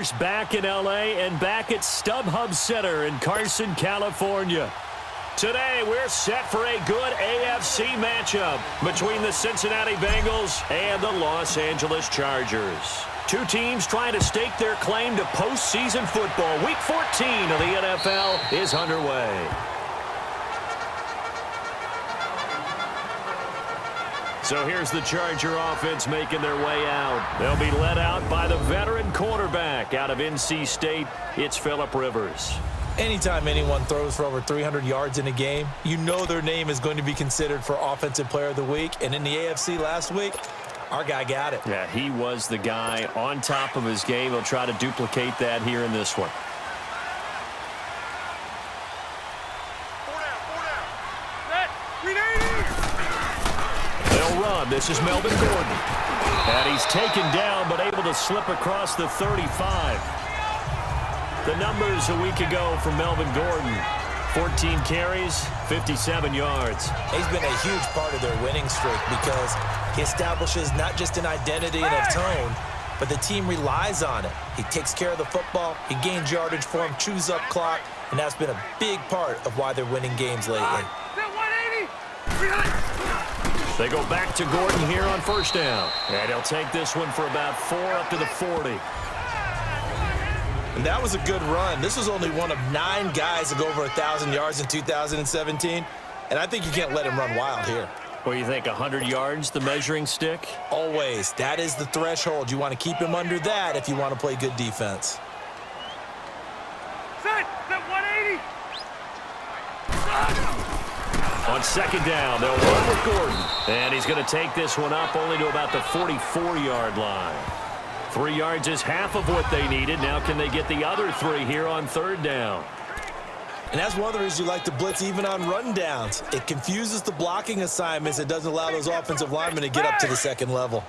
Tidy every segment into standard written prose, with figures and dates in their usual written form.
Raiders back in L.A. and back at StubHub Center in Carson, California. Today, we're set for a good AFC matchup between the Cincinnati Bengals and the Los Angeles Chargers. Two teams trying to stake their claim to postseason football. Week 14 of the NFL is underway. So here's the Charger offense making their way out. They'll be led out by the veteran quarterback out of NC State. It's Phillip Rivers. Anytime anyone throws for over 300 yards in a game, you know their name is going to be considered for Offensive Player of the Week. And in the AFC last week, our guy got it. Yeah, he was the guy on top of his game. He'll try to duplicate that here in this one. They'll run. This is Melvin Gordon. And he's taken down but able to slip across the 35. The numbers a week ago from Melvin Gordon. 14 carries, 57 yards. He's been a huge part of their winning streak because he establishes not just an identity and a tone, but the team relies on it. He takes care of the football, he gains yardage for him, chews up clock, and that's been a big part of why they're winning games lately. They go back to Gordon here on first down. And he'll take this one for about 4 up to the 40. And that was a good run. This was only one of 9 guys to go over 1,000 yards in 2017. And I think you can't let him run wild here. What do you think, 100 yards, the measuring stick? Always. That is the threshold. You want to keep him under that if you want to play good defense. Set 180. On second down, they'll run with Gordon. And he's going to take this one up only to about the 44-yard line. 3 yards is half of what they needed. Now can they get the other 3 here on third down? And that's one of the reasons you like to blitz even on rundowns. It confuses the blocking assignments. It doesn't allow those offensive linemen to get up to the second level.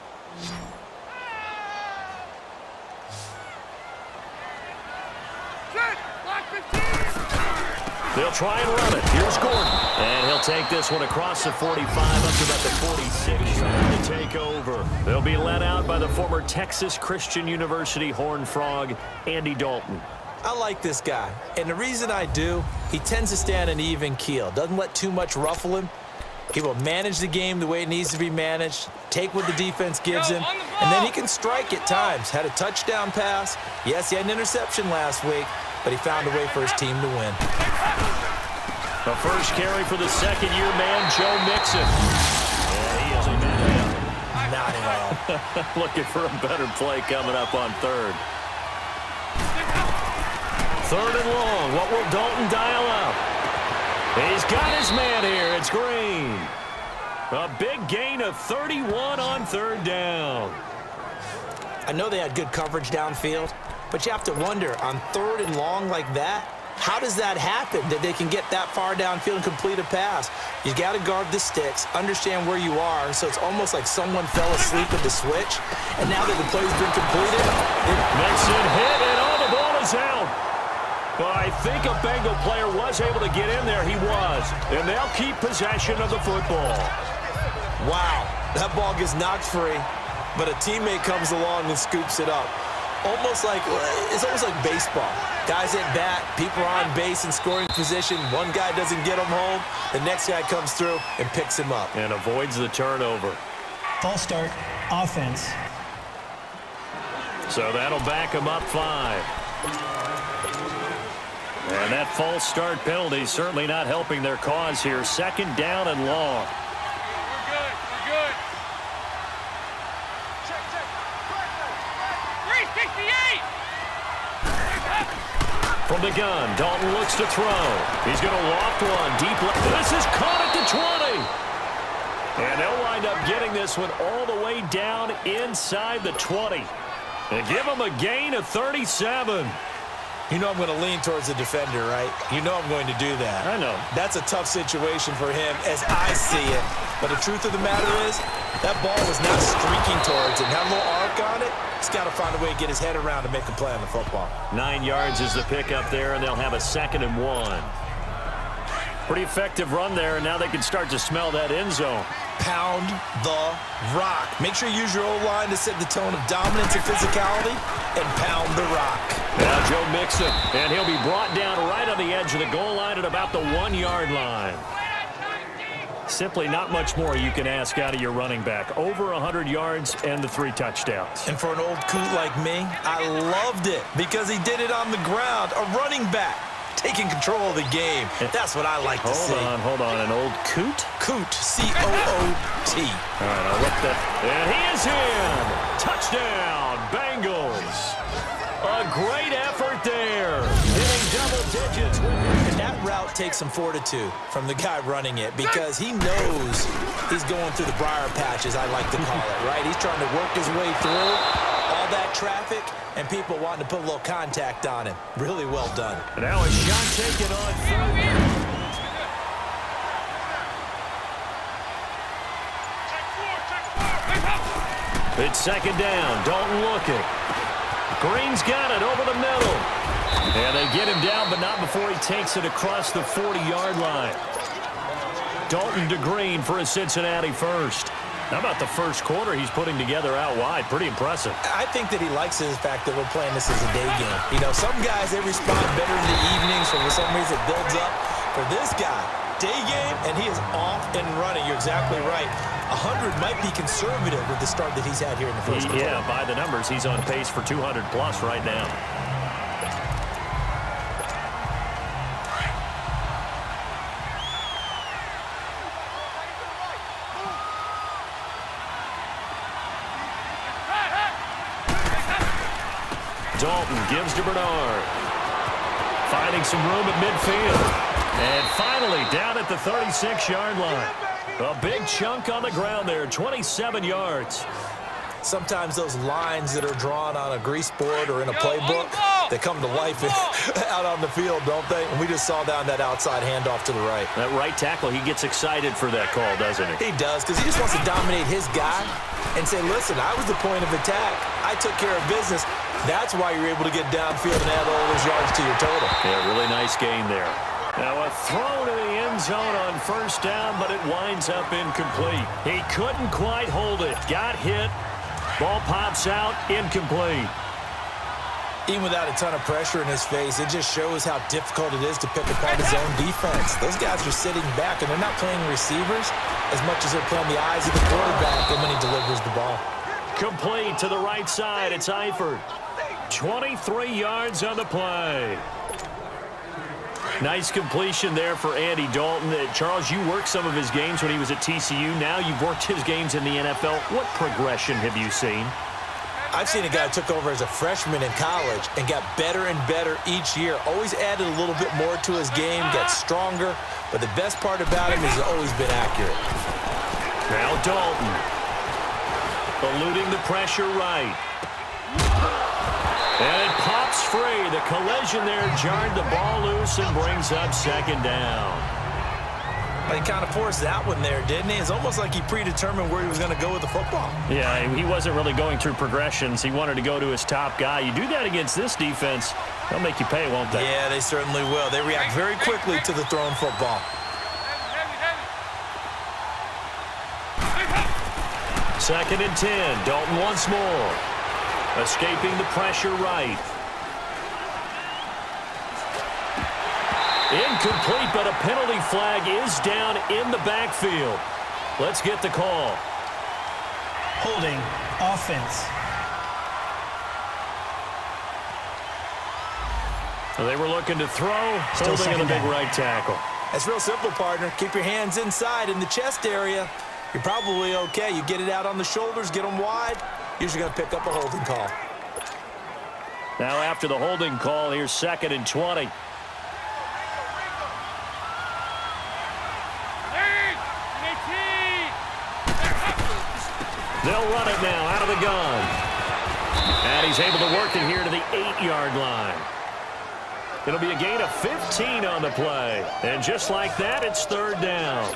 They'll try and run it. Here's Gordon. And he'll take this one across the 45 up to about the 46 trying to take over. They'll be led out by the former Texas Christian University Horned Frog, Andy Dalton. I like this guy. And the reason I do, he tends to stay on an even keel. Doesn't let too much ruffle him. He will manage the game the way it needs to be managed, take what the defense gives him, and then he can strike at times. Had a touchdown pass. Yes, he had an interception last week, but he found a way for his team to win. The first carry for the second-year man, Joe Mixon. Yeah, he is a man. Not at all. Looking for a better play coming up on third. Third and long. What will Dalton dial up? He's got his man here. It's Green. A big gain of 31 on third down. I know they had good coverage downfield, but you have to wonder, on third and long like that, how does that happen, that they can get that far downfield and complete a pass? You got to guard the sticks, understand where you are, so it's almost like someone fell asleep at the switch, and now that the play's been completed, Mixon hit, and all the ball is out. But I think a Bengal player was able to get in there. He was. And they'll keep possession of the football. Wow, that ball gets knocked free, but a teammate comes along and scoops it up. It's almost like baseball. Guys at bat, people are on base in scoring position. One guy doesn't get him home. The next guy comes through and picks him up. And avoids the turnover. False start, offense. So that'll back him up 5. And that false start penalty certainly not helping their cause here. Second down and long. We're good. 368. From the gun, Dalton looks to throw. He's going to loft one deep left. This is caught at the 20. And they'll wind up getting this one all the way down inside the 20. And give him a gain of 37. You know I'm going to lean towards the defender, right? You know I'm going to do that. I know. That's a tough situation for him as I see it. But the truth of the matter is, that ball was not streaking towards him. Had a little arc on it. He's got to find a way to get his head around to make a play on the football. 9 yards is the pickup there, and they'll have a 2nd and 1. Pretty effective run there, and now they can start to smell that end zone. Pound the rock. Make sure you use your O-line to set the tone of dominance and physicality, and pound the rock. Now Joe Mixon, and he'll be brought down right on the edge of the goal line at about the 1-yard line. Simply not much more you can ask out of your running back. Over 100 yards and the 3 touchdowns. And for an old coot like me, I loved it because he did it on the ground. A running back taking control of the game. That's what I like to see. Hold on. An old coot? Coot, C-O-O-T. All right, I'll look that. And he is in. Touchdown, Bengals. A great effort there. Hitting double digits. And that route takes some fortitude from the guy running it because he knows he's going through the briar patches, I like to call it, right? He's trying to work his way through all that traffic and people wanting to put a little contact on him. Really well done. And now a shot taken on third. It's second down. Dalton looking. Green's got it over the middle. And they get him down, but not before he takes it across the 40-yard line. Dalton to Green for a Cincinnati first. How about the first quarter he's putting together out wide? Pretty impressive. I think that he likes the fact that we're playing this as a day game. You know, some guys, they respond better in the evenings, for some reason it builds up. For this guy, day game, and he is off and running. You're exactly right. 100 might be conservative with the start that he's had here in the first quarter. Yeah, by the numbers, he's on pace for 200-plus right now. Dalton gives to Bernard. Finding some room at midfield. And finally down at the 36-yard line. A big chunk on the ground there, 27 yards. Sometimes those lines that are drawn on a grease board or in a playbook, they come to life out on the field, don't they? And we just saw down that outside handoff to the right. That right tackle, he gets excited for that call, doesn't he? He does, because he just wants to dominate his guy and say, listen, I was the point of attack. I took care of business. That's why you're able to get downfield and add all those yards to your total. Yeah, really nice gain there. Now a throw to the end zone on first down, but it winds up incomplete. He couldn't quite hold it. Got hit. Ball pops out, incomplete. Even without a ton of pressure in his face, it just shows how difficult it is to pick apart his own defense. Those guys are sitting back, and they're not playing receivers as much as they're playing the eyes of the quarterback and when he delivers the ball. Complete to the right side. It's Eifert. 23 yards on the play. Nice completion there for Andy Dalton. Charles, you worked some of his games when he was at TCU. Now you've worked his games in the NFL. What progression have you seen? I've seen a guy who took over as a freshman in college and got better and better each year. Always added a little bit more to his game, got stronger. But the best part about him is he's always been accurate. Now Dalton. Eluding the pressure right. And it pops free. The collision there jarred the ball loose and brings up second down. He kind of forced that one there, didn't he? It's almost like he predetermined where he was going to go with the football. Yeah, he wasn't really going through progressions. He wanted to go to his top guy. You do that against this defense, they'll make you pay, won't they? Yeah, they certainly will. They react very quickly to the thrown football. Second and 10. Dalton once more. Escaping the pressure right. Incomplete, but a penalty flag is down in the backfield. Let's get the call. Holding, offense. They were looking to throw, Still holding on the big down. right tackle. That's real simple, partner. Keep your hands inside in the chest area. You're probably okay. You get it out on the shoulders, get them wide. Usually going to pick up a holding call. Now after the holding call, here's second and 20. They'll run it now out of the gun. And he's able to work it here to the 8-yard line. It'll be a gain of 15 on the play. And just like that, it's third down.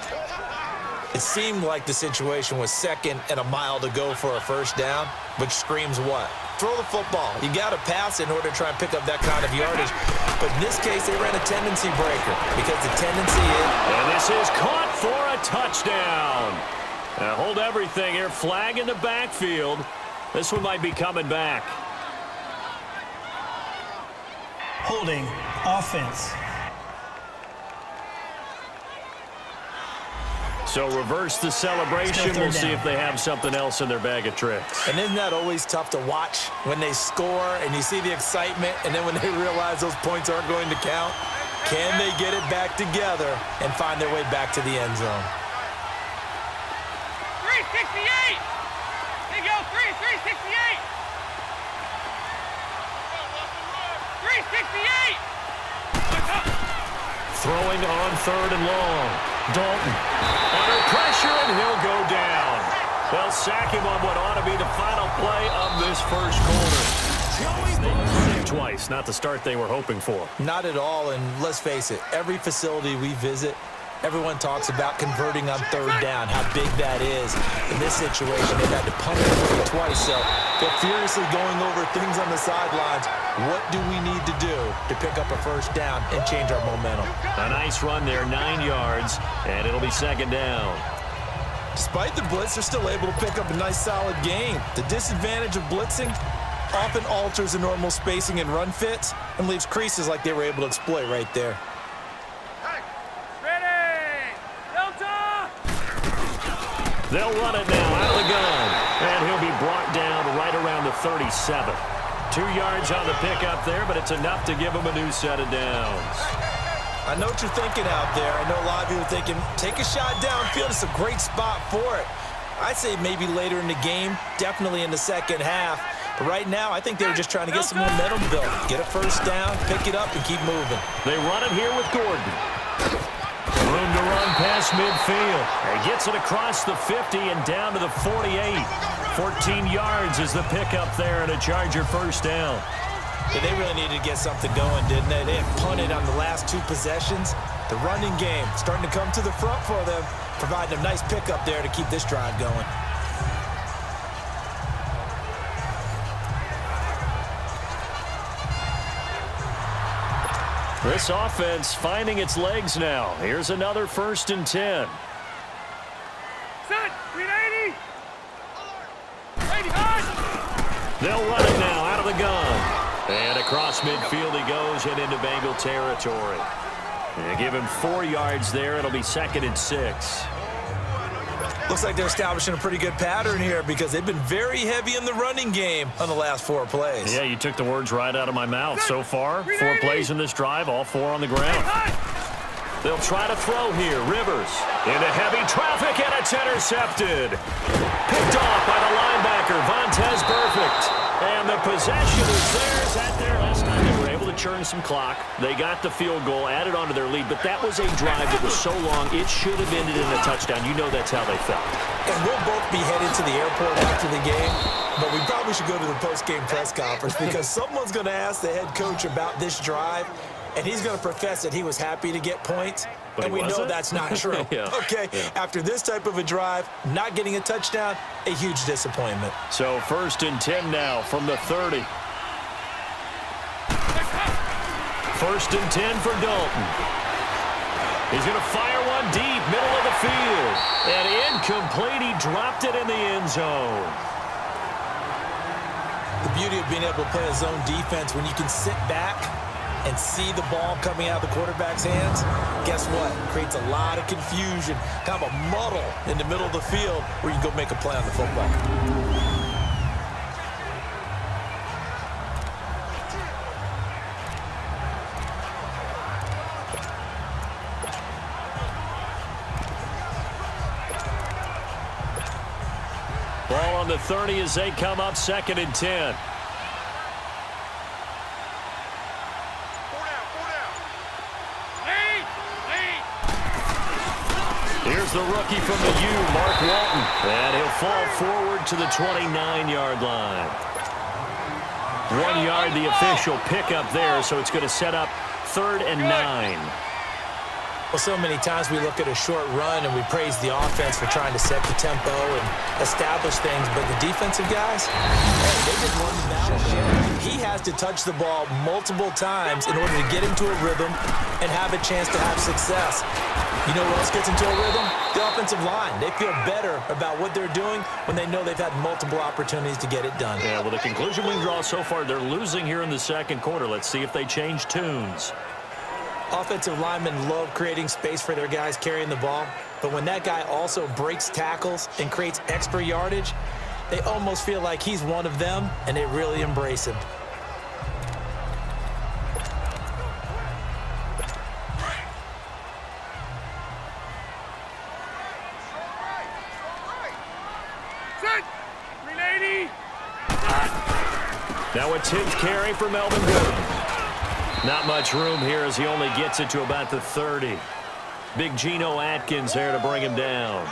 It seemed like the situation was 2nd and a mile to go for a first down, which screams what? Throw the football. You got to pass in order to try and pick up that kind of yardage. But in this case, they ran a tendency breaker because the tendency is... And this is caught for a touchdown. Now hold everything here. Flag in the backfield. This one might be coming back. Holding offense. So reverse the celebration. We'll see if they have something else in their bag of tricks. And isn't that always tough to watch when they score and you see the excitement and then when they realize those points aren't going to count? Can they get it back together and find their way back to the end zone? 368! They go 368! 368! Throwing on 3rd and long. Dalton under pressure, and he'll go down. They'll sack him on what ought to be the final play of this first quarter. Twice, not the start they were hoping for. Not at all, and let's face it, every facility we visit, everyone talks about converting on 3rd down, how big that is. In this situation, they've had to punt it twice, so they're furiously going over things on the sidelines. What do we need to do to pick up a first down and change our momentum? A nice run there, 9 yards, and it'll be 2nd down. Despite the blitz, they're still able to pick up a nice, solid gain. The disadvantage of blitzing often alters the normal spacing and run fits and leaves creases like they were able to exploit right there. Ready! Delta! They'll run it now out of the gun, and he'll be brought down right around the 37. 2 yards on the pickup there, but it's enough to give him a new set of downs. I know what you're thinking out there. I know a lot of you are thinking, take a shot downfield. It's a great spot for it. I'd say maybe later in the game, definitely in the second half. But right now, I think they were just trying to get some momentum built. Get a first down, pick it up, and keep moving. They run it here with Gordon. Room to run past midfield. He gets it across the 50 and down to the 48. 14 yards is the pickup there and a Charger first down. Yeah, they really needed to get something going, didn't they? They had punted on the last 2 possessions. The running game starting to come to the front for them, providing a nice pickup there to keep this drive going. This offense finding its legs now. Here's another 1st and 10. Set! 380! 80 hard! They'll run it now out of the gun. And across midfield he goes and into Bengal territory. They give him 4 yards there. It'll be 2nd and 6. Looks like they're establishing a pretty good pattern here because they've been very heavy in the running game on the last 4 plays. Yeah, you took the words right out of my mouth. So far, 4 plays in this drive, all 4 on the ground. They'll try to throw here. Rivers into heavy traffic, and it's intercepted. Picked off by the linebacker, Vontez Perfect. And the possession is theirs at their last time. They were able to churn some clock. They got the field goal, added on to their lead, but that was a drive that was so long, it should have ended in a touchdown. You know that's how they felt. And we'll both be headed to the airport after the game, but we probably should go to the post-game press conference because someone's going to ask the head coach about this drive, and he's going to profess that he was happy to get points, but and we know that's not true. Yeah. Okay, yeah. After this type of a drive, not getting a touchdown, a huge disappointment. So 1st and 10 now from the 30. 1st and 10 for Dalton. He's going to fire one deep, middle of the field. And incomplete, he dropped it in the end zone. The beauty of being able to play a zone defense when you can sit back and see the ball coming out of the quarterback's hands, guess what? Creates a lot of confusion, kind of a muddle in the middle of the field where you can go make a play on the football. Ball on the 30 as they come up 2nd and 10. Here's the rookie from the U, Mark Walton. And he'll fall forward to the 29-yard line. 1 yard, the official pickup there, so it's going to set up 3rd and 9. Well, so many times we look at a short run and we praise the offense for trying to set the tempo and establish things, but the defensive guys, hey, they just won the battle. He has to touch the ball multiple times in order to get into a rhythm and have a chance to have success. You know what else gets into a rhythm? The offensive line. They feel better about what they're doing when they know they've had multiple opportunities to get it done. Yeah, well, the conclusion we draw so far, they're losing here in the second quarter. Let's see if they change tunes. Offensive linemen love creating space for their guys carrying the ball, but when that guy also breaks tackles and creates extra yardage, they almost feel like he's one of them, and they really embrace him. Set. 380. Now a 10th carry for Melvin Gordon. Not much room here as he only gets it to about the 30. Big Geno Atkins there to bring him down.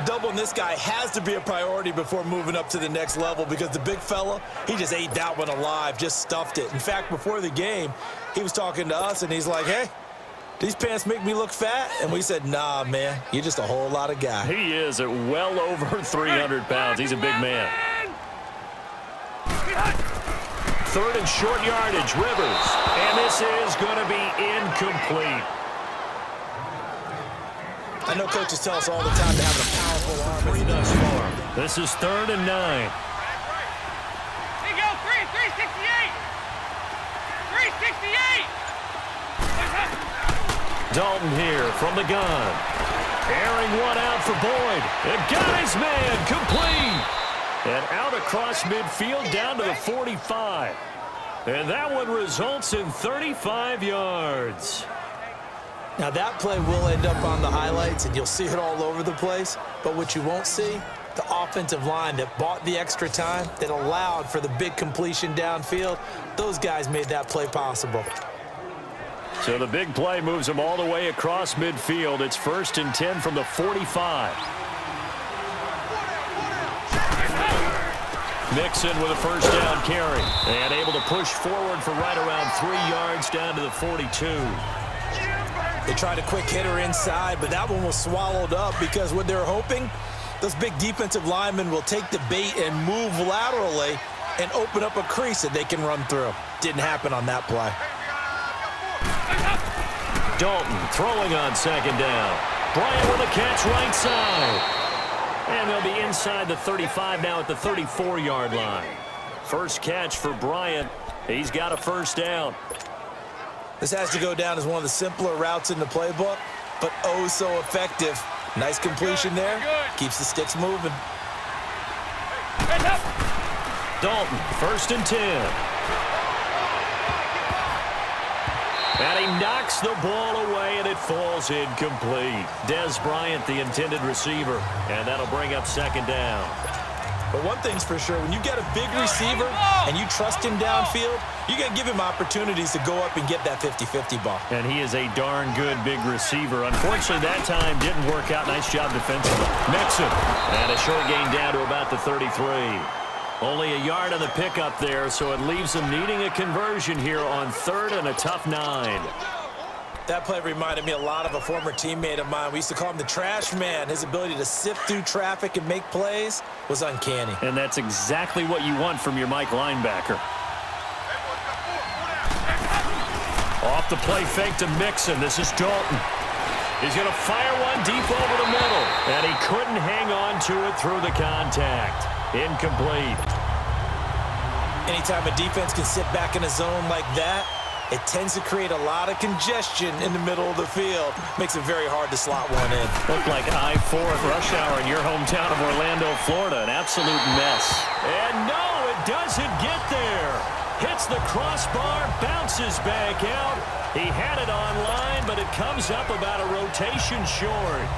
Doubling this guy has to be a priority before moving up to the next level because the big fella, he just ate that one alive, just stuffed it. In fact, before the game, he was talking to us, and he's like, hey, these pants make me look fat? And we said, nah, man, you're just a whole lot of guy. He is at well over 300 pounds. He's a big man. Third and short yardage, Rivers. And this is going to be incomplete. I know coaches tell us all the time to have a powerful arm. Three thus far. This is 3rd and 9. Hey, go 368. 368. Dalton here from the gun. Airing one out for Boyd. And got his man complete. And out across midfield down to the 45. And that one results in 35 yards. Now that play will end up on the highlights, and you'll see it all over the place. But what you won't see, the offensive line that bought the extra time, that allowed for the big completion downfield, those guys made that play possible. So the big play moves them all the way across midfield. It's 1st and 10 from the 45. Mixon with a first down carry. And able to push forward for right around 3 yards down to the 42. They tried a quick hitter inside, but that one was swallowed up because what they're hoping, those big defensive linemen will take the bait and move laterally and open up a crease that they can run through. Didn't happen on that play. Dalton throwing on 2nd down. Bryant with a catch right side. And they'll be inside the 35 now at the 34-yard line. First catch for Bryant. He's got a first down. This has to go down as one of the simpler routes in the playbook, but oh so effective. Nice completion there. Keeps the sticks moving. Dalton, 1st and 10. And he knocks the ball away, and it falls incomplete. Dez Bryant, the intended receiver, and that'll bring up 2nd down. But one thing's for sure, when you get a big receiver and you trust him downfield, you're going to give him opportunities to go up and get that 50-50 ball. And he is a darn good big receiver. Unfortunately, that time didn't work out. Nice job defensively. Mixon, and a short gain down to about the 33. Only a yard on the pickup there, so it leaves them needing a conversion here on 3rd and a tough 9. That play reminded me a lot of a former teammate of mine. We used to call him the trash man. His ability to sift through traffic and make plays was uncanny. And that's exactly what you want from your Mike linebacker. Off the play fake to Mixon. This is Dalton. He's going to fire one deep over the middle. And he couldn't hang on to it through the contact. Incomplete. Anytime a defense can sit back in a zone like that, it tends to create a lot of congestion in the middle of the field. Makes it very hard to slot one in. Looked like I-4 at rush hour in your hometown of Orlando, Florida. An absolute mess. And no, it doesn't get there. Hits the crossbar, bounces back out. He had it online, but it comes up about a rotation short.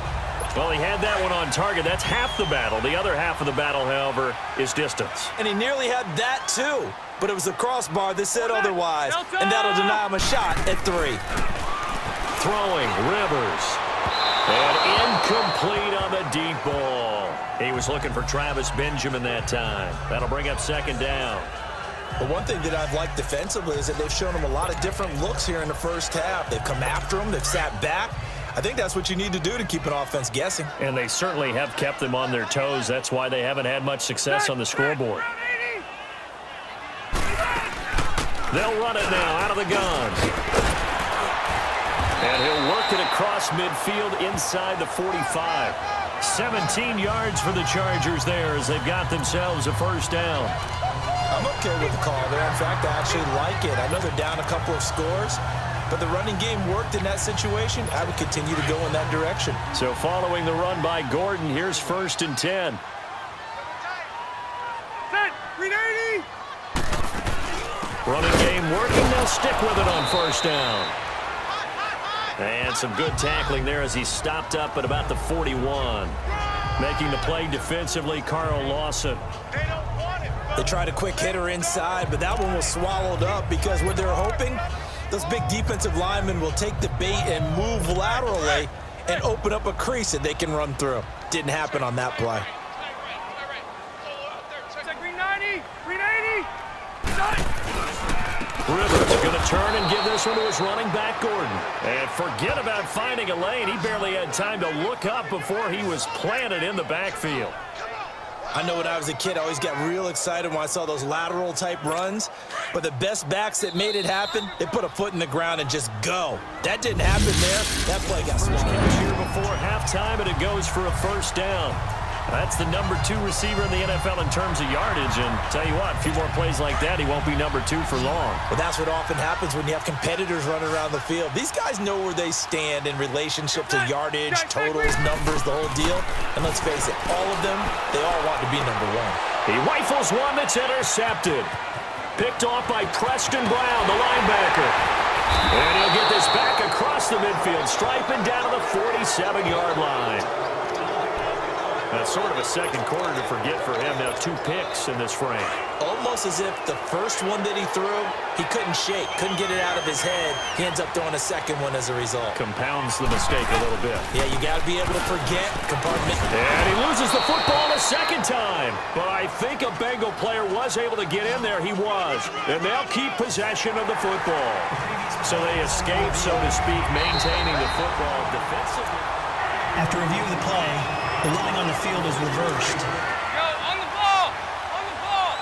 Well, he had that one on target. That's half the battle. The other half of the battle, however, is distance. And he nearly had that, too. But it was a crossbar that said otherwise. And that'll deny him a shot at 3. Throwing, Rivers. And incomplete on the deep ball. He was looking for Travis Benjamin that time. That'll bring up 2nd down. But one thing that I've liked defensively is that they've shown him a lot of different looks here in the first half. They've come after him. They've sat back. I think that's what you need to do to keep an offense guessing. And they certainly have kept them on their toes. That's why they haven't had much success on the scoreboard. They'll run it now out of the gun. And he'll work it across midfield inside the 45. 17 yards for the Chargers there as they've got themselves a first down. I'm okay with the call there. In fact, I actually like it. I know they're down a couple of scores, but the running game worked in that situation. I would continue to go in that direction. So following the run by Gordon, here's 1st and 10. Set. 380. Running game working. They'll stick with it on 1st down. And some good tackling there as he stopped up at about the 41. Making the play defensively, Carl Lawson. They tried a quick hitter inside, but that one was swallowed up because what they're hoping, those big defensive linemen will take the bait and move laterally and open up a crease that they can run through. Didn't happen on that play. 390. 380. Rivers going to turn and give this one to his running back, Gordon. And forget about finding a lane. He barely had time to look up before he was planted in the backfield. I know when I was a kid, I always got real excited when I saw those lateral type runs. But the best backs that made it happen, they put a foot in the ground and just go. That didn't happen there. That play got swallowed. Here before halftime, and it goes for a 1st down. That's the number 2 receiver in the NFL in terms of yardage. And tell you what, a few more plays like that, he won't be number 2 for long. Well, that's what often happens when you have competitors running around the field. These guys know where they stand in relationship to yardage, totals, numbers, the whole deal. And let's face it, all of them, they all want to be number 1. He rifles one that's intercepted. Picked off by Preston Brown, the linebacker. And he'll get this back across the midfield, striping down to the 47-yard line. That's sort of a second quarter to forget for him. Now 2 picks in this frame. Almost as if the first one that he threw, he couldn't shake, couldn't get it out of his head. He ends up throwing a second one as a result. Compounds the mistake a little bit. Yeah, you got to be able to forget, compartment. And he loses the football a second time. But I think a Bengal player was able to get in there. He was. And they'll keep possession of the football. So they escape, so to speak, maintaining the football defensively. After review of the play, the running on the field is reversed. Go on the ball. On the ball.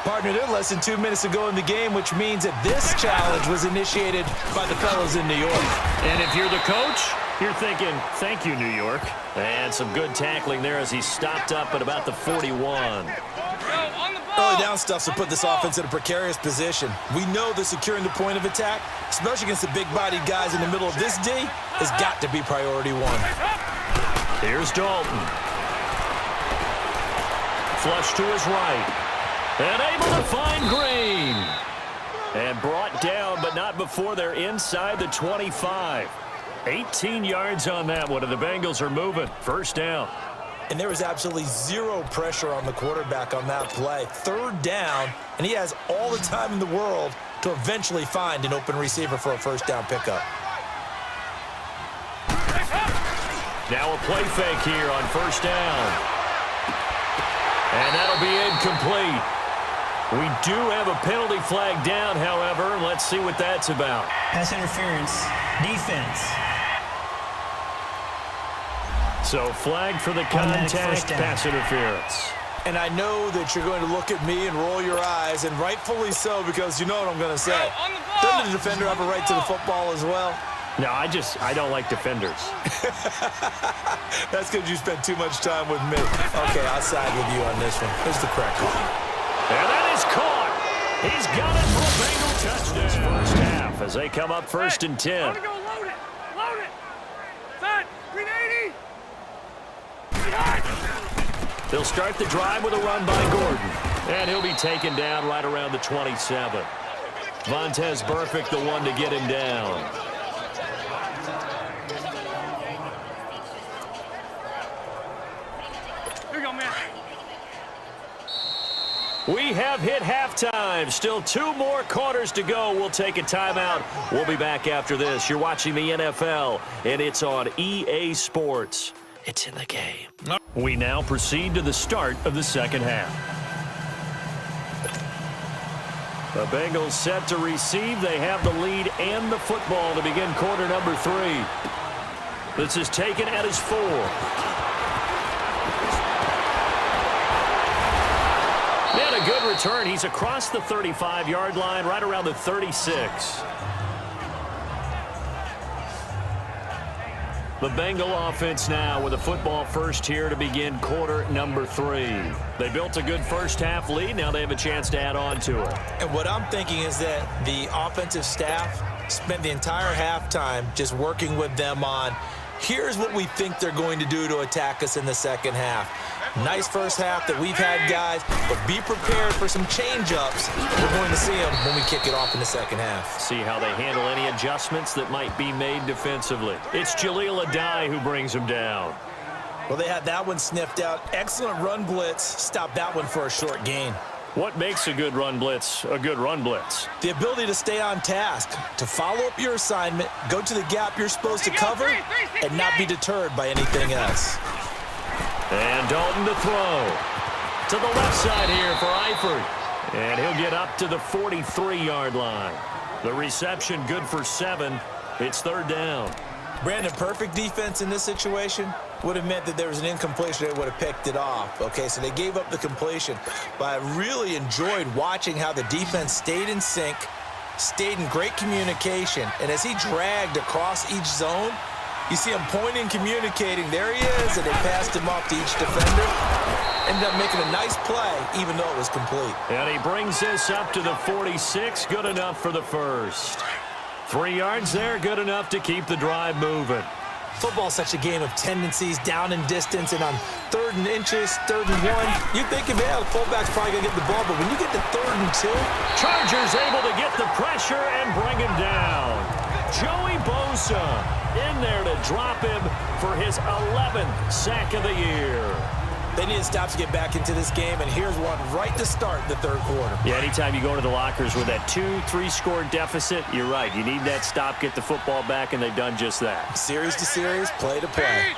Partner, they're less than 2 minutes to go in the game, which means that this challenge was initiated by the fellas in New York. And if you're the coach, you're thinking, thank you, New York. And some good tackling there as he stopped up at about the 41. Early down stuff to put this offense in a precarious position. We know that securing the point of attack, especially against the big-bodied guys in the middle of this D, has got to be priority 1. Here's Dalton. Flush to his right. And able to find Green. And brought down, but not before they're inside the 25. 18 yards on that one, and the Bengals are moving. 1st down. And there was absolutely zero pressure on the quarterback on that play. 3rd down, and he has all the time in the world to eventually find an open receiver for a 1st down pickup. Now a play fake here on 1st down. And that'll be incomplete. We do have a penalty flag down, however. Let's see what that's about. Pass interference, defense. So flag for the contact, pass interference. And I know that you're going to look at me and roll your eyes, and rightfully so, because you know what I'm going to say. Doesn't the defender have a right to the football as well? No, I don't like defenders. That's because you spent too much time with me. Okay, I'll side with you on this one. Here's the correct call. And that is caught. He's got it for a Bengal touchdown. First half as they come up 1st and 10. Load it. Load it. Set. 380. They'll start the drive with a run by Gordon. And he'll be taken down right around the 27. Vontez Burfict, the one to get him down. Here you go, man. We have hit halftime. Still 2 more quarters to go. We'll take a timeout. We'll be back after this. You're watching the NFL, and it's on EA Sports. It's in the game. We now proceed to the start of the second half. The Bengals set to receive. They have the lead and the football to begin quarter number 3. This is taken at his 4. And a good return. He's across the 35-yard line, right around the 36. The Bengal offense now with a football first here to begin quarter number 3. They built a good first-half lead. Now they have a chance to add on to it. And what I'm thinking is that the offensive staff spent the entire halftime just working with them on, here's what we think they're going to do to attack us in the second half. Nice first half that we've had, guys, but be prepared for some change-ups. We're going to see them when we kick it off in the second half. See how they handle any adjustments that might be made defensively. It's Jaleel Adai who brings them down. Well, they had that one sniffed out. Excellent run blitz. Stopped that one for a short gain. What makes a good run blitz a good run blitz? The ability to stay on task, to follow up your assignment, go to the gap you're supposed to cover, and not be deterred by anything else. And Dalton to throw. To the left side here for Eifert. And he'll get up to the 43-yard line. The reception good for 7. It's third down. Brandon, perfect defense in this situation would have meant that there was an incompletion. They would have picked it off. Okay, so they gave up the completion. But I really enjoyed watching how the defense stayed in sync, stayed in great communication. And as he dragged across each zone, you see him pointing, communicating. There he is, and they passed him off to each defender. Ended up making a nice play, even though it was complete. And he brings this up to the 46. Good enough for the first. 3 yards there, good enough to keep the drive moving. Football's such a game of tendencies, down and distance, and on 3rd and inches, 3rd and 1, you think, yeah, the fullback's probably going to get the ball, but when you get to 3rd and 2. Chargers able to get the pressure and bring him down. Joey Bosa in there to drop him for his 11th sack of the year. They need to stop to get back into this game, and here's one right to start the third quarter. Yeah, anytime you go to the lockers with that 2-3 score deficit, you're right. You need that stop, get the football back, and they've done just that. Series to series, play to play.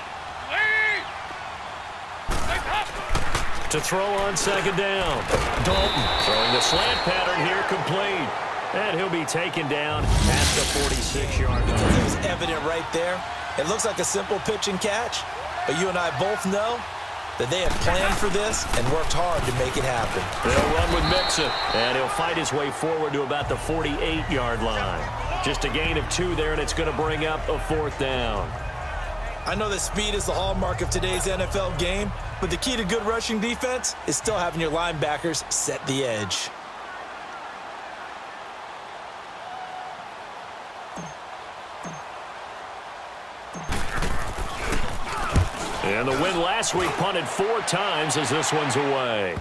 To throw on second down. Dalton throwing the slant pattern here, complete. And he'll be taken down at the 46-yard line. It was evident right there. It looks like a simple pitch and catch, but you and I both know that they have planned for this and worked hard to make it happen. They'll run with Mixon, and he'll fight his way forward to about the 48-yard line. Just a gain of 2 there, and it's going to bring up a 4th down. I know that speed is the hallmark of today's NFL game, but the key to good rushing defense is still having your linebackers set the edge. And the win last week punted 4 times as this one's away.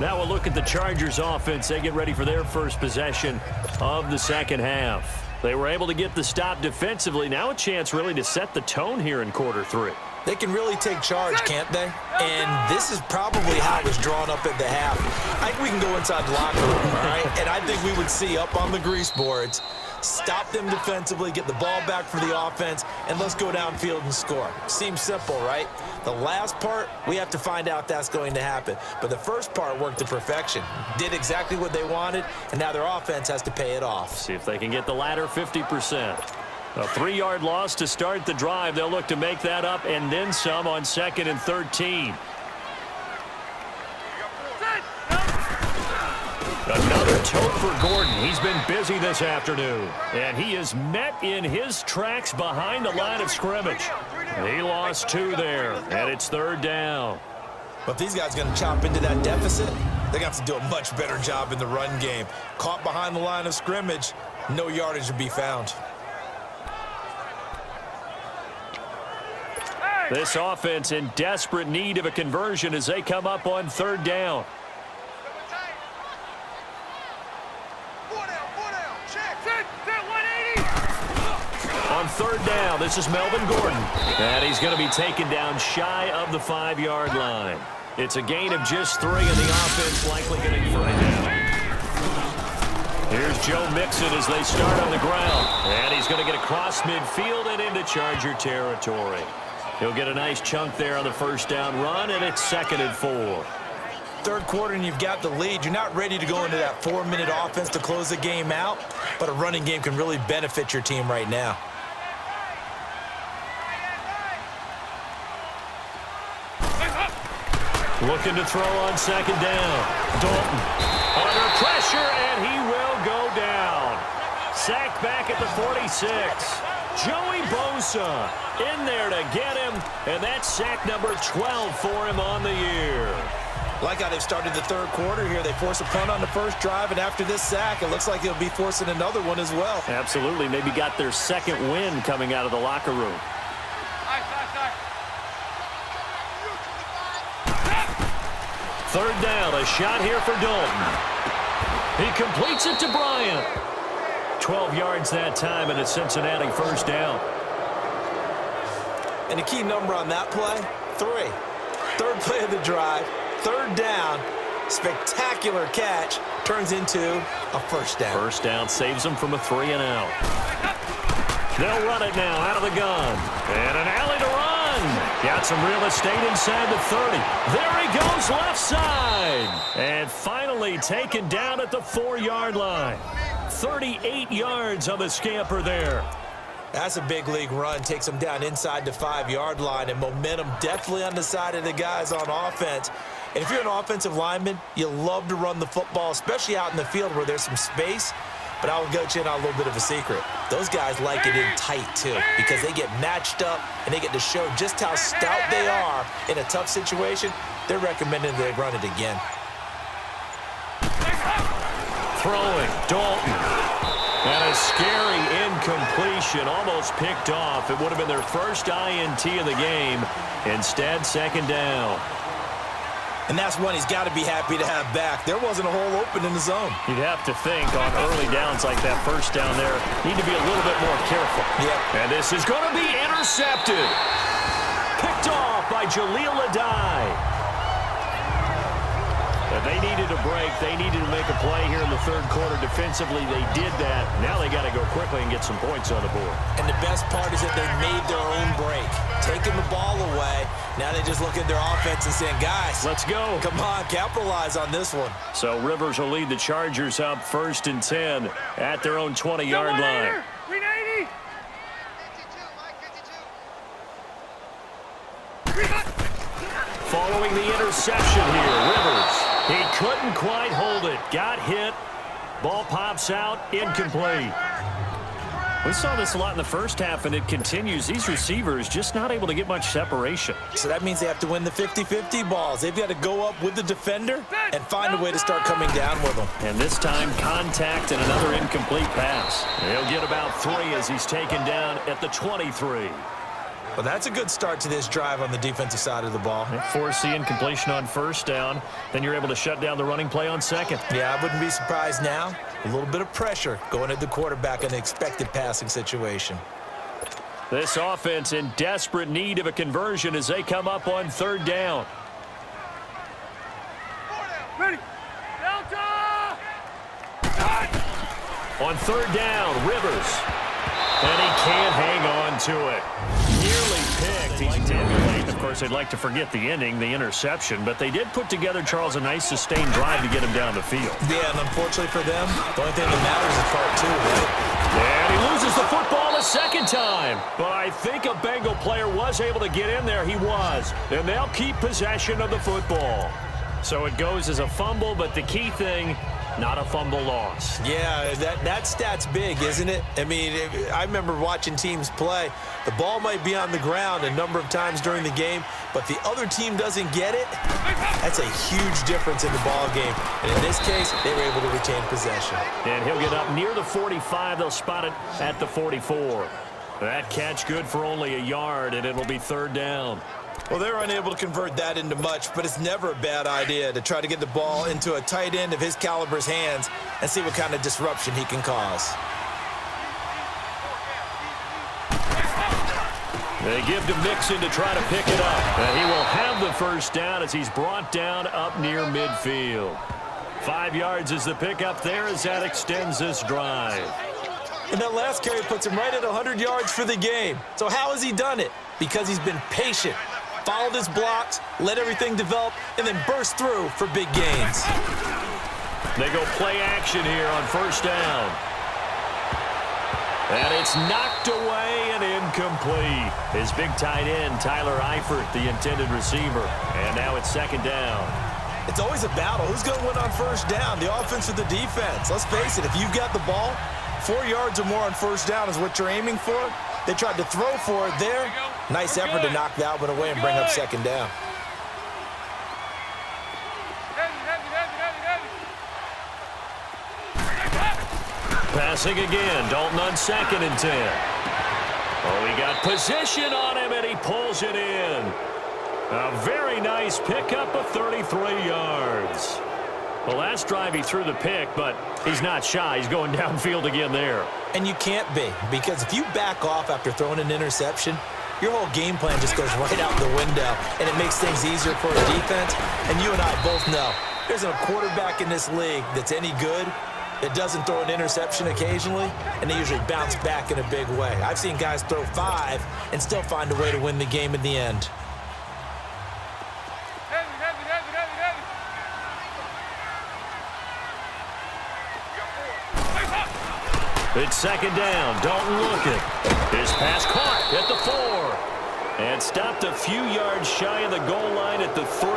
Now we'll look at the Chargers offense. They get ready for their first possession of the second half. They were able to get the stop defensively. Now a chance really to set the tone here in quarter 3. They can really take charge, can't they? And this is probably how it was drawn up at the half. I think we can go inside the locker room, all right? And I think we would see up on the grease boards, stop them defensively, get the ball back for the offense, and let's go downfield and score. Seems simple, right? The last part, we have to find out that's going to happen. But the first part worked to perfection. Did exactly what they wanted, and now their offense has to pay it off. See if they can get the latter 50%. A 3-yard loss to start the drive. They'll look to make that up and then some on 2nd and 13. Another tote for Gordon. He's been busy this afternoon. And he is met in his tracks behind the line of scrimmage. He lost 2 there, and it's 3rd down. But if these guys are going to chop into that deficit, they're going to have to do a much better job in the run game. Caught behind the line of scrimmage, no yardage to be found. This offense in desperate need of a conversion as they come up on 3rd down. On 3rd down, this is Melvin Gordon. And he's going to be taken down shy of the 5-yard line. It's a gain of just 3, and the offense likely going to get right down. Here's Joe Mixon as they start on the ground. And he's going to get across midfield and into Charger territory. He'll get a nice chunk there on the first down run, and it's 2nd and 4. Third quarter and you've got the lead. You're not ready to go into that 4-minute offense to close the game out, but a running game can really benefit your team right now. Looking to throw on 2nd down. Dalton under pressure, and he will go down. Sacked back at the 46. Joey Bosa in there to get him, and that's sack number 12 for him on the year. Like how they've started the third quarter here. They force a punt on the first drive, and after this sack, it looks like they'll be forcing another one as well. Absolutely. Maybe got their second win coming out of the locker room. Third down, a shot here for Dalton. He completes it to Bryant. 12 yards that time, and a Cincinnati first down. And the key number on that play, 3. Third play of the drive, third down, spectacular catch, turns into a first down. First down saves them from a 3-and-out. They'll run it now out of the gun. And an alley to run. Got some real estate inside the 30. There he goes left side. And finally taken down at the 4-yard line. 38 yards on the scamper there. That's a big league run. Takes them down inside the 5-yard line, and momentum definitely on the side of the guys on offense. And if you're an offensive lineman, you love to run the football, especially out in the field where there's some space. But I will go in on a little bit of a secret. Those guys like it in tight, too, because they get matched up and they get to show just how stout they are in a tough situation. They're recommending they run it again. Throwing, Dalton. And a scary incompletion, almost picked off. It would have been their first INT of the game. Instead, 2nd down. And that's one he's got to be happy to have back. There wasn't a hole open in the zone. You'd have to think on early downs like that first down there, need to be a little bit more careful. Yep. And this is going to be intercepted. Picked off by Jaleel Adai. And they needed a break. They needed to make a play here in the third quarter. Defensively, they did that. Now they got to go quickly and get some points on the board. And the best part is that they made their own break. Taking the ball away. Now they just look at their offense and saying, guys, let's go. Come on, capitalize on this one. So Rivers will lead the Chargers up 1st and 10 at their own 20-yard line. Green 80. Following the interception here, Rivers. He couldn't quite hold it. Got hit. Ball pops out. Incomplete. We saw this a lot in the first half, and it continues. These receivers just not able to get much separation. So that means they have to win the 50-50 balls. They've got to go up with the defender and find a way to start coming down with them. And this time, contact and another incomplete pass. He'll get about 3 as he's taken down at the 23. Well, that's a good start to this drive on the defensive side of the ball. Force the incompletion on first down. Then you're able to shut down the running play on 2nd. Yeah, I wouldn't be surprised now. A little bit of pressure going at the quarterback in an expected passing situation. This offense in desperate need of a conversion as they come up on 3rd down. Ready. Delta. On 3rd down, Rivers. And he can't hang on to it. Nearly picked. He's late. Of course, they'd like to forget the ending, the interception, but they did put together, Charles, a nice sustained drive to get him down the field. Yeah, and unfortunately for them, the only thing that matters is part 2, right? And he loses the football a 2nd time. But I think a Bengal player was able to get in there. He was. And they'll keep possession of the football. So it goes as a fumble, but the key thing, not a fumble loss. Yeah, that stat's big, isn't it? I mean, I remember watching teams play. The ball might be on the ground a number of times during the game, but the other team doesn't get it. That's a huge difference in the ball game. And in this case, they were able to retain possession. And he'll get up near the 45. They'll spot it at the 44. That catch good for only a yard, and it'll be 3rd down. Well, they're unable to convert that into much, but it's never a bad idea to try to get the ball into a tight end of his caliber's hands and see what kind of disruption he can cause. They give to Mixon to try to pick it up. And he will have the first down as he's brought down up near midfield. 5 yards is the pickup there as that extends this drive. And that last carry puts him right at 100 yards for the game. So how has he done it? Because he's been patient, followed his blocks, let everything develop, and then burst through for big gains. They go play action here on first down. And it's knocked away and incomplete. His big tight end, Tyler Eifert, the intended receiver. And now it's second down. It's always a battle. Who's going to win on first down, the offense or the defense? Let's face it, if you've got the ball, 4 yards or more on first down is what you're aiming for. They tried to throw for it there. Nice effort to knock that one away and bring up second down. Passing again, Dalton on 2nd and 10. Oh, he got position on him, and he pulls it in. A very nice pickup of 33 yards. Well, last drive he threw the pick, but he's not shy. He's going downfield again there. And you can't be, because if you back off after throwing an interception, your whole game plan just goes right out the window, and it makes things easier for the defense. And you and I both know there's a quarterback in this league that's any good that doesn't throw an interception occasionally, and they usually bounce back in a big way. I've seen guys throw 5 and still find a way to win the game in the end. It's second down. Dalton looking. His pass caught at the 4. And stopped a few yards shy of the goal line at the 3.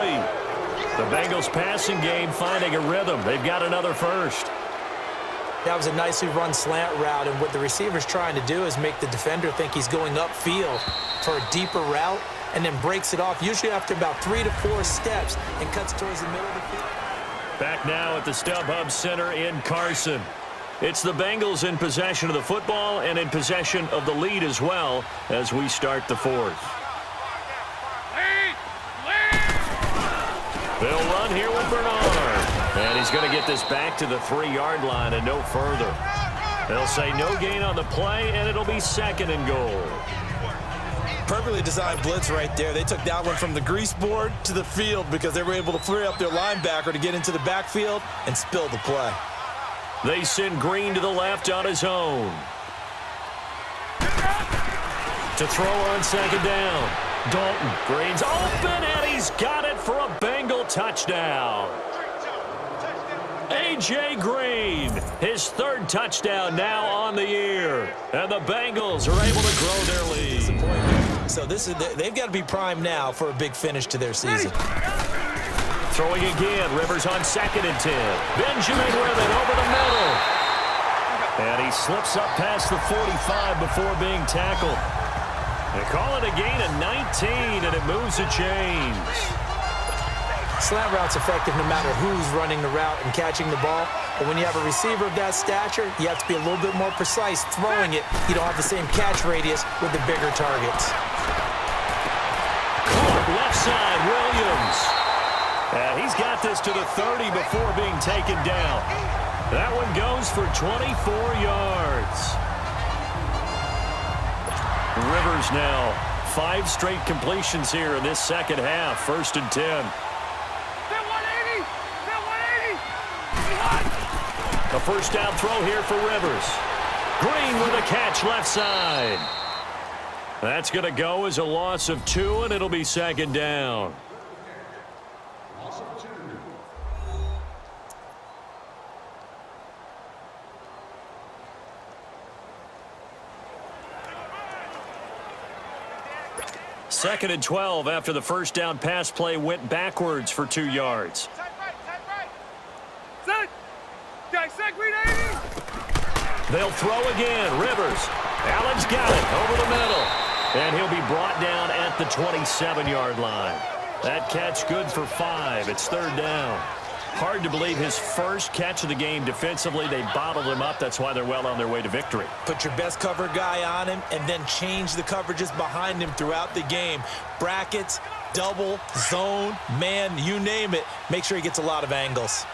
The Bengals passing game finding a rhythm. They've got another first. That was a nicely run slant route, and what the receiver's trying to do is make the defender think he's going upfield for a deeper route and then breaks it off, usually after about 3 to 4 steps, and cuts towards the middle of the field. Back now at the StubHub Center in Carson. It's the Bengals in possession of the football and in possession of the lead as well as we start the 4th. They'll run here with Bernard. And he's going to get this back to the 3-yard line and no further. They'll say no gain on the play, and it'll be 2nd and goal. Perfectly designed blitz right there. They took that one from the grease board to the field because they were able to free up their linebacker to get into the backfield and spill the play. They send Green to the left on his own. To throw on 2nd down. Dalton. Green's open, and he's got it for a Bengal touchdown. A.J. Green, his 3rd touchdown now on the year. And the Bengals are able to grow their lead. So they've got to be primed now for a big finish to their season. Throwing again, Rivers on 2nd and 10. Benjamin with it over the middle. And he slips up past the 45 before being tackled. They call it a gain of 19, and it moves the chains. Slant route's effective no matter who's running the route and catching the ball. But when you have a receiver of that stature, you have to be a little bit more precise throwing it. You don't have the same catch radius with the bigger targets. Caught left side, Williams. He's got this to the 30 before being taken down. That one goes for 24 yards. Rivers now 5 straight completions here in this second half. 1st and 10. A first down throw here for Rivers. Green with a catch left side. That's going to go as a loss of 2, and it'll be 2nd down. Second and 12 after the first down pass play went backwards for 2 yards. They'll throw again. Rivers. Allen's got it over the middle. And he'll be brought down at the 27-yard line. That catch good for 5. It's 3rd down. Hard to believe his first catch of the game defensively. They bottled him up. That's why they're well on their way to victory. Put your best cover guy on him and then change the coverages behind him throughout the game. Brackets, double, zone, man, you name it. Make sure he gets a lot of angles.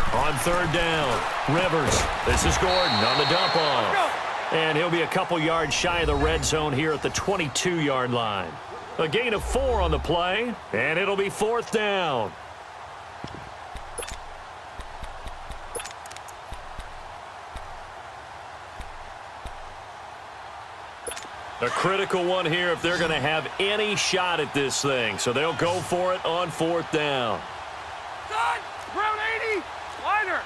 On 3rd down, Rivers. This is Gordon on the dump off. And he'll be a couple yards shy of the red zone here at the 22-yard line. A gain of 4 on the play, and it'll be 4th down. A critical one here if they're going to have any shot at this thing. So they'll go for it on 4th down. Round 80, liner.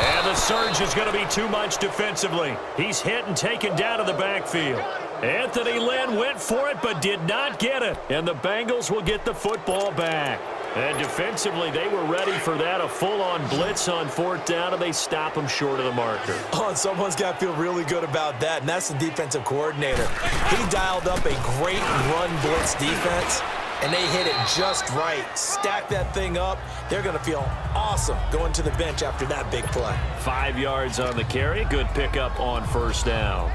And the surge is going to be too much defensively. He's hit and taken down to the backfield. Anthony Lynn went for it but did not get it. And the Bengals will get the football back. And defensively, they were ready for that, a full-on blitz on 4th down, and they stop him short of the marker. Oh, and someone's got to feel really good about that, and that's the defensive coordinator. He dialed up a great run blitz defense, and they hit it just right. Stack that thing up. They're going to feel awesome going to the bench after that big play. 5 yards on the carry. Good pickup on 1st down.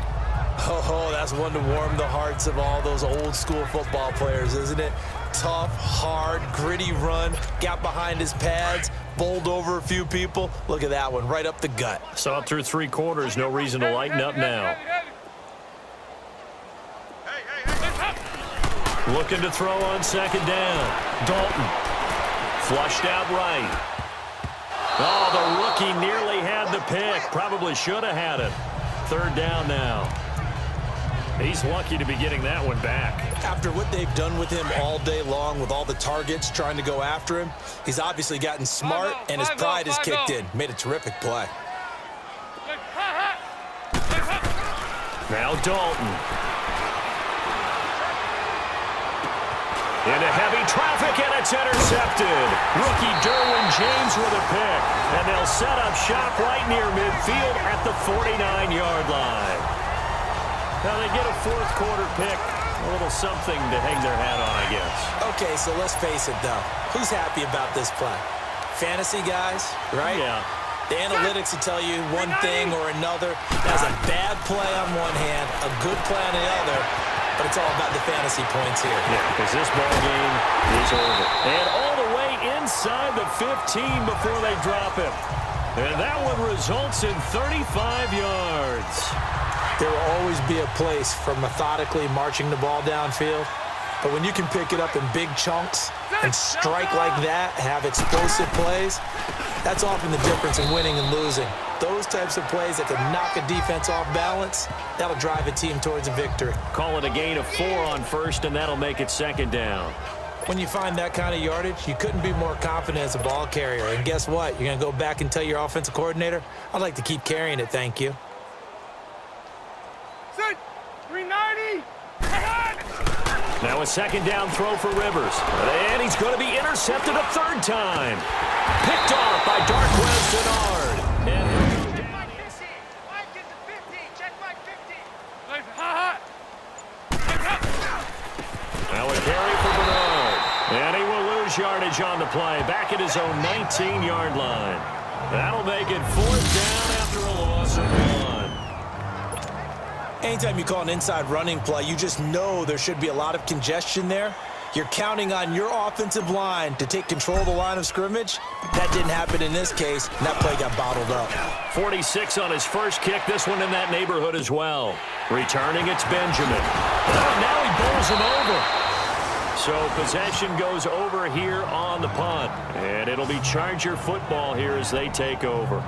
Oh, that's one to warm the hearts of all those old-school football players, isn't it? Tough, hard, gritty run, got behind his pads, bowled over a few people. Look at that one, right up the gut. Saw it through 3 quarters, no reason to lighten up now. Looking to throw on 2nd down. Dalton. Flushed out right. Oh, the rookie nearly had the pick. Probably should have had it. 3rd down now. He's lucky to be getting that one back. After what they've done with him all day long with all the targets trying to go after him, he's obviously gotten smart and his pride has kicked in. Made a terrific play. Now Dalton. Into heavy traffic, and it's intercepted. Rookie Derwin James with a pick. And they'll set up shop right near midfield at the 49-yard line. Now they get a 4th quarter pick. A little something to hang their hat on, I guess. Okay, so let's face it, though. Who's happy about this play? Fantasy guys, right? Yeah. The analytics will tell you one thing or another. That's a bad play on one hand, a good play on the other, but it's all about the fantasy points here. Yeah, because this ball game is over. And all the way inside the 15 before they drop him. And that one results in 35 yards. There will always be a place for methodically marching the ball downfield. But when you can pick it up in big chunks and strike like that, have explosive plays, that's often the difference in winning and losing. Those types of plays that can knock a defense off balance, that'll drive a team towards a victory. Call it a gain of 4 on 1st, and that'll make it 2nd down. When you find that kind of yardage, you couldn't be more confident as a ball carrier. And guess what? You're going to go back and tell your offensive coordinator, I'd like to keep carrying it, thank you. 390. Now a 2nd down throw for Rivers. And he's going to be intercepted a 3rd time. Picked off by Darquez Denard. Now a carry for Bernard. And he will lose yardage on the play. Back at his own 19-yard line. That'll make it 4th down after a loss of 1. Anytime you call an inside running play, you just know there should be a lot of congestion there. You're counting on your offensive line to take control of the line of scrimmage. That didn't happen in this case, and that play got bottled up. 46 on his first kick, this one in that neighborhood as well. Returning, it's Benjamin. Oh, now he bowls him over. So possession goes over here on the punt. And it'll be Charger football here as they take over.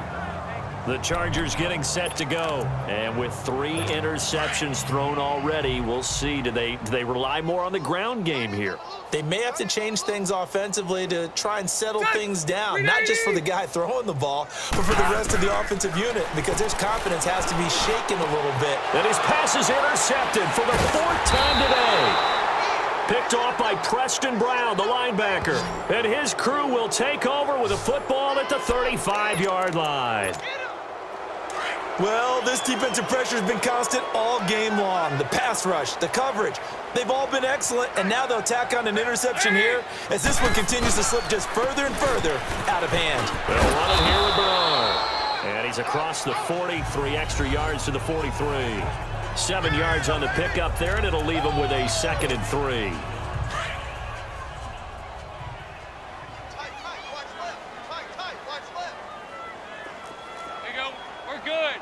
The Chargers getting set to go. And with 3 interceptions thrown already, we'll see. Do they rely more on the ground game here? They may have to change things offensively to try and settle things down, not just for the guy throwing the ball, but for the rest of the offensive unit, because his confidence has to be shaken a little bit. And his pass is intercepted for the 4th time today. Picked off by Preston Brown, the linebacker. And his crew will take over with a football at the 35-yard line. Well, this defensive pressure has been constant all game long. The pass rush, the coverage, they've all been excellent, and now they'll tack on an interception here as this one continues to slip just further and further out of hand. They'll run it here with Bernard. And he's across the 43 extra yards to the 43. 7 yards on the pickup there, and it'll leave him with a 2nd and 3. There you go. We're good.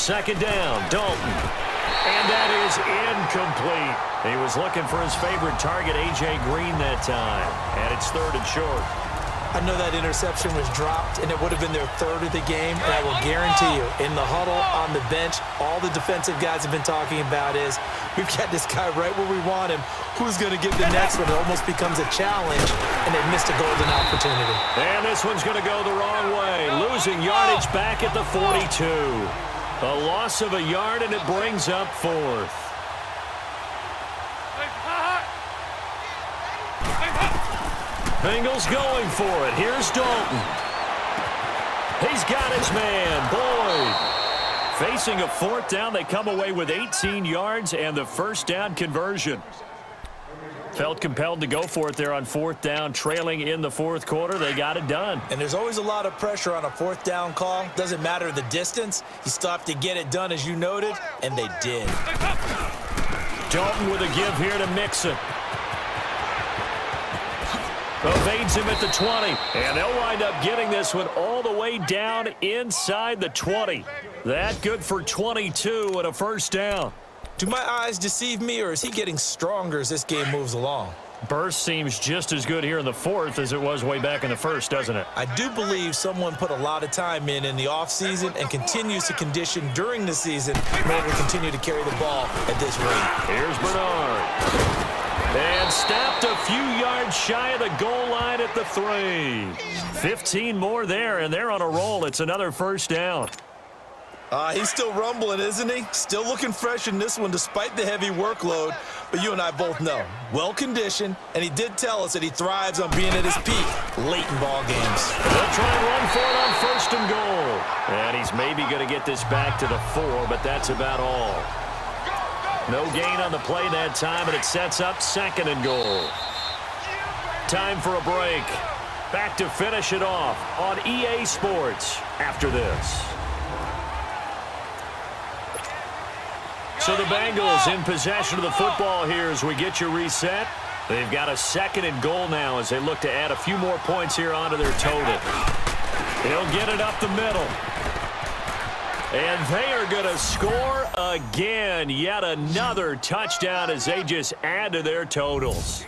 second down, Dalton. And that is incomplete. He was looking for his favorite target, A.J. Green, that time. And it's third and short. I know that interception was dropped, and it would have been their third of the game, and I will guarantee you, in the huddle, on the bench, all the defensive guys have been talking about is, we've got this guy right where we want him. Who's going to get the next one? It almost becomes a challenge, and they've missed a golden opportunity. And this one's going to go the wrong way, losing yardage back at the 42. A loss of a yard, and it brings up fourth. Bengals going for it. Here's Dalton. He's got his man, Boyd. Facing a fourth down, they come away with 18 yards and the first down conversion. Felt compelled to go for it there on fourth down, trailing in the fourth quarter. They got it done. And there's always a lot of pressure on a fourth down call. Doesn't matter the distance. You still have to get it done, as you noted, and they did. Dalton with a give here to Mixon. Evades him at the 20, and they'll wind up getting this one all the way down inside the 20. That good for 22 and a first down. Do my eyes deceive me, or is he getting stronger as this game moves along? Burst seems just as good here in the fourth as it was way back in the first, doesn't it? I do believe someone put a lot of time in the offseason and continues to condition during the season in order to continue to carry the ball at this rate. Here's Bernard. And stopped a few yards shy of the goal line at the 3. 15 more there, and they're on a roll. It's another first down. He's still rumbling, isn't he? Still looking fresh in this one despite the heavy workload. But you and I both know, well-conditioned, and he did tell us that he thrives on being at his peak late in ball games. They'll try and run for it on first and goal. And he's maybe going to get this back to the 4, but that's about all. No gain on the play that time, and it sets up second and goal. Time for a break. Back to finish it off on EA Sports after this. So the Bengals in possession of the football here as we get you reset. They've got a second and goal now as they look to add a few more points here onto their total. They'll get it up the middle. And they are going to score again. Yet another touchdown as they just add to their totals.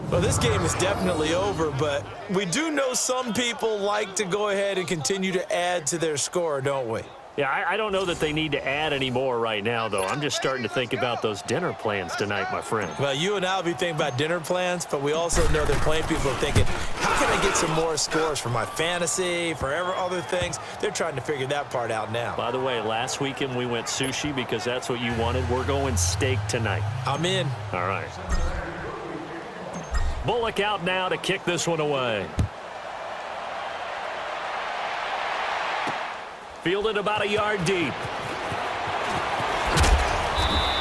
Well, this game is definitely over, but we do know some people like to go ahead and continue to add to their score, don't we? Yeah, I don't know that they need to add any more right now, though. I'm just starting to think about those dinner plans tonight, my friend. Well, you and I will be thinking about dinner plans, but we also know that plenty of people are thinking, how can I get some more scores for my fantasy, for other things? They're trying to figure that part out now. By the way, last weekend we went sushi because that's what you wanted. We're going steak tonight. I'm in. All right. Bullock out now to kick this one away. Fielded about a yard deep.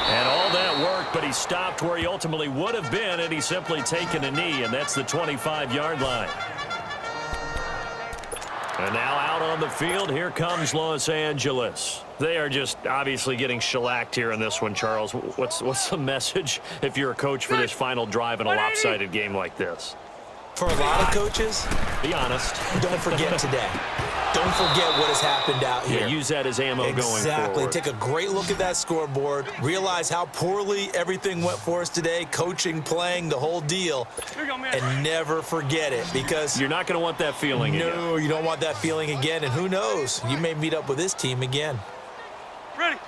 And all that work, but he stopped where he ultimately would have been had he simply taken a knee, and that's the 25-yard line. And now out on the field, here comes Los Angeles. They are just obviously getting shellacked here in this one, Charles. What's the message if you're a coach for this final drive in a lopsided game like this? For a lot of coaches, be honest. Don't forget today. Don't forget what has happened out here. Yeah, use that as ammo going forward. Exactly. Take a great look at that scoreboard. Realize how poorly everything went for us today. Coaching, playing, the whole deal. And never forget it, because you're not going to want that feeling again. No, you don't want that feeling again. And who knows? You may meet up with this team again. Ready.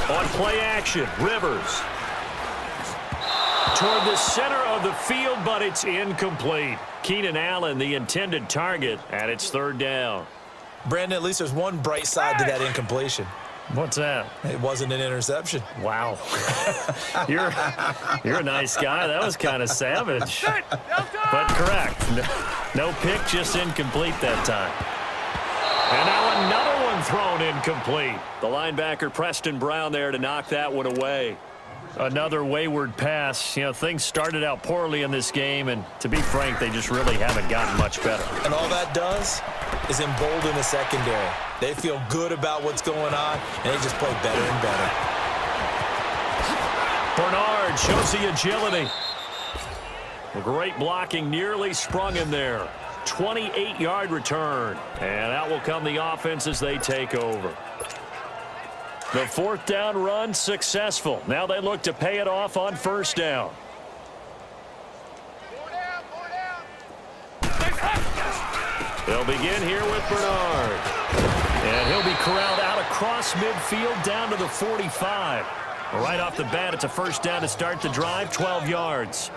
On play action, Rivers. Toward the center of the field, but it's incomplete. Keenan Allen, the intended target, and it's third down. Brandon, at least there's one bright side to that incompletion. What's that? It wasn't an interception. Wow. You're a nice guy. That was kind of savage. But correct. No pick, just incomplete that time. And now another one thrown incomplete. The linebacker, Preston Brown, there to knock that one away. Another wayward pass. You know, things started out poorly in this game, and to be frank, they just really haven't gotten much better. And all that does is embolden the secondary. They feel good about what's going on, and they just play better and better. Bernard shows the agility. Great blocking, nearly sprung him there. 28-yard return, and out will come the offense as they take over. The fourth down run successful. Now they look to pay it off on first down. They'll begin here with Bernard. And he'll be corralled out across midfield down to the 45. Right off the bat, it's a first down to start the drive, 12 yards.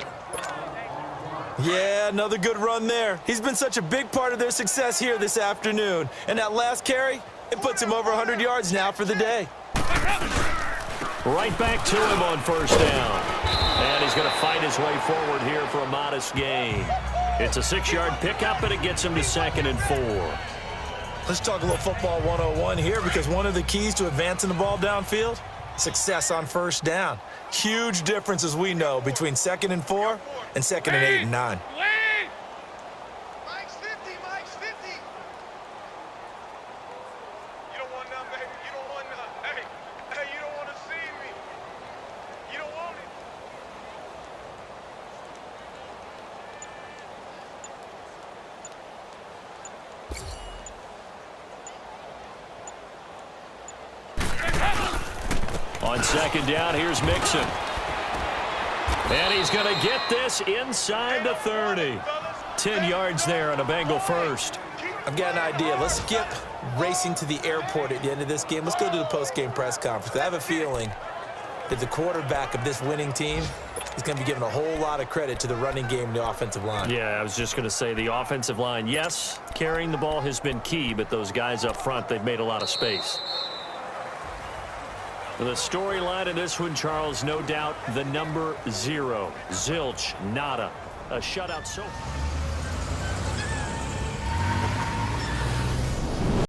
Yeah, another good run there. He's been such a big part of their success here this afternoon. And that last carry, it puts him over 100 yards now for the day. Right back to him on first down. And he's going to fight his way forward here for a modest gain. It's a 6-yard pickup, and it gets him to 2nd and 4. Let's talk a little football 101 here, because one of the keys to advancing the ball downfield, success on first down. Huge difference, as we know, between 2nd and 4 and 2nd and 8 and 9. Mike's 50, Mike's 50. You don't want none, baby. You don't want none. Hey, you don't want to see me. You don't want it. On second down, here's Mixon. And he's going to get this inside the 30. 10 yards there on a Bengal first. I've got an idea. Let's skip racing to the airport at the end of this game. Let's go to the post-game press conference. I have a feeling that the quarterback of this winning team is going to be giving a whole lot of credit to the running game and the offensive line. Yeah, I was just going to say the offensive line, yes, carrying the ball has been key, but those guys up front, they've made a lot of space. The storyline in this one, Charles, no doubt the number 0. Zilch, nada. A shutout so far.